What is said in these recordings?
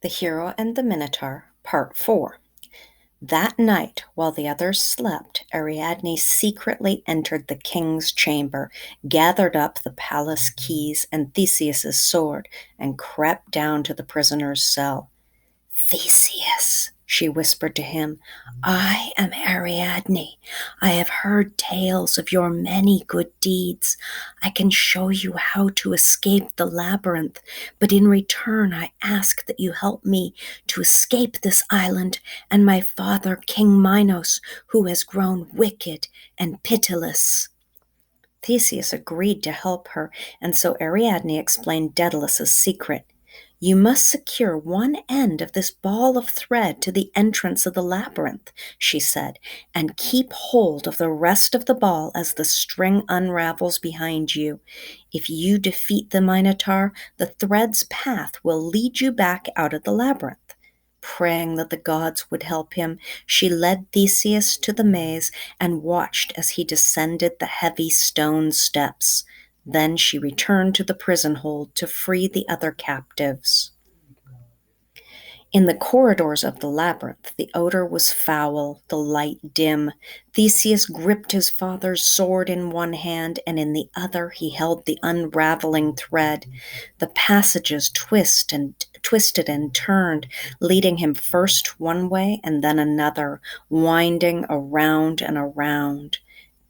The Hero and the Minotaur, Part 4. That night, while the others slept, Ariadne secretly entered the king's chamber, gathered up the palace keys and Theseus's sword, and crept down to the prisoner's cell. "Theseus," she whispered to him, "I am Ariadne. I have heard tales of your many good deeds. I can show you how to escape the labyrinth, but in return I ask that you help me to escape this island and my father, King Minos, who has grown wicked and pitiless." Theseus agreed to help her, and so Ariadne explained Daedalus's secret. "You must secure one end of this ball of thread to the entrance of the labyrinth," she said, "and keep hold of the rest of the ball as the string unravels behind you. If you defeat the Minotaur, the thread's path will lead you back out of the labyrinth." Praying that the gods would help him, she led Theseus to the maze and watched as he descended the heavy stone steps. Then she returned to the prison hold to free the other captives. In the corridors of the labyrinth, the odor was foul, the light dim. Theseus gripped his father's sword in one hand, and in the other he held the unraveling thread. The passages twisted and turned, leading him first one way and then another, winding around and around.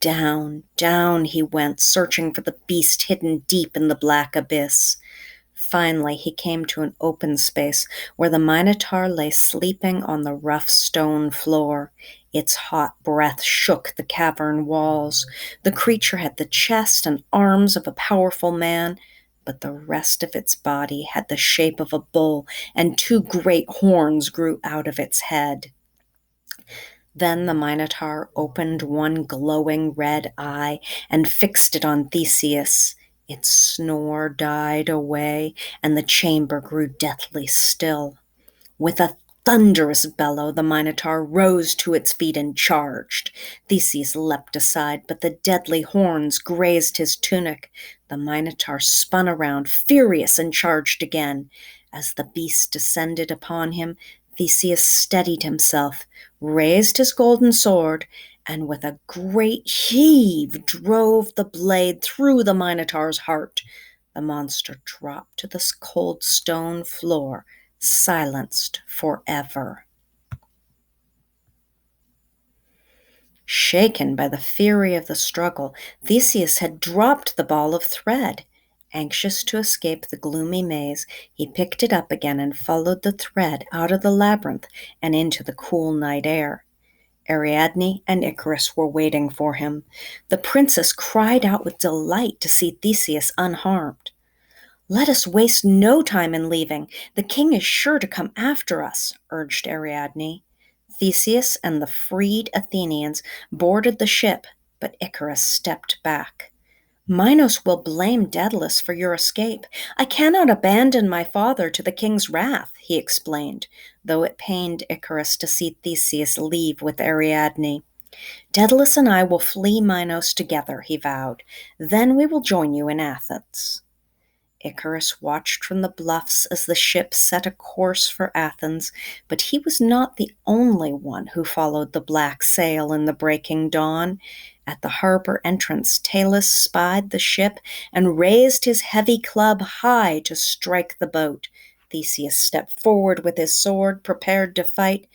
Down, down he went, searching for the beast hidden deep in the black abyss. Finally, he came to an open space where the Minotaur lay sleeping on the rough stone floor. Its hot breath shook the cavern walls. The creature had the chest and arms of a powerful man, but the rest of its body had the shape of a bull, and two great horns grew out of its head. Then the Minotaur opened one glowing red eye and fixed it on Theseus. Its snore died away, and the chamber grew deathly still. With a thunderous bellow, the Minotaur rose to its feet and charged. Theseus leapt aside, but the deadly horns grazed his tunic. The Minotaur spun around, furious, and charged again. As the beast descended upon him, Theseus steadied himself, raised his golden sword, and with a great heave drove the blade through the Minotaur's heart. The monster dropped to the cold stone floor, silenced forever. Shaken by the fury of the struggle, Theseus had dropped the ball of thread. Anxious to escape the gloomy maze, he picked it up again and followed the thread out of the labyrinth and into the cool night air. Ariadne and Icarus were waiting for him. The princess cried out with delight to see Theseus unharmed. "Let us waste no time in leaving. The king is sure to come after us," urged Ariadne. Theseus and the freed Athenians boarded the ship, but Icarus stepped back. "Minos will blame Daedalus for your escape. I cannot abandon my father to the king's wrath," he explained, though it pained Icarus to see Theseus leave with Ariadne. "Daedalus and I will flee Minos together," he vowed. "Then we will join you in Athens." Icarus watched from the bluffs as the ship set a course for Athens, but he was not the only one who followed the black sail in the breaking dawn. At the harbor entrance, Talus spied the ship and raised his heavy club high to strike the boat. Theseus stepped forward with his sword, prepared to fight,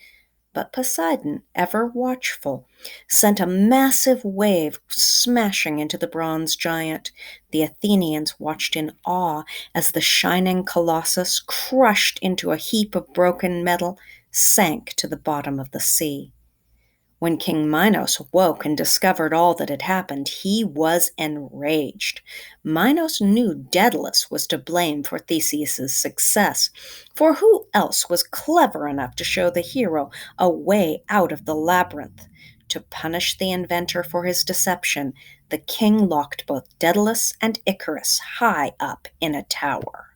but Poseidon, ever watchful, sent a massive wave smashing into the bronze giant. The Athenians watched in awe as the shining colossus, crushed into a heap of broken metal, sank to the bottom of the sea. When King Minos woke and discovered all that had happened, he was enraged. Minos knew Daedalus was to blame for Theseus's success, for who else was clever enough to show the hero a way out of the labyrinth? To punish the inventor for his deception, the king locked both Daedalus and Icarus high up in a tower.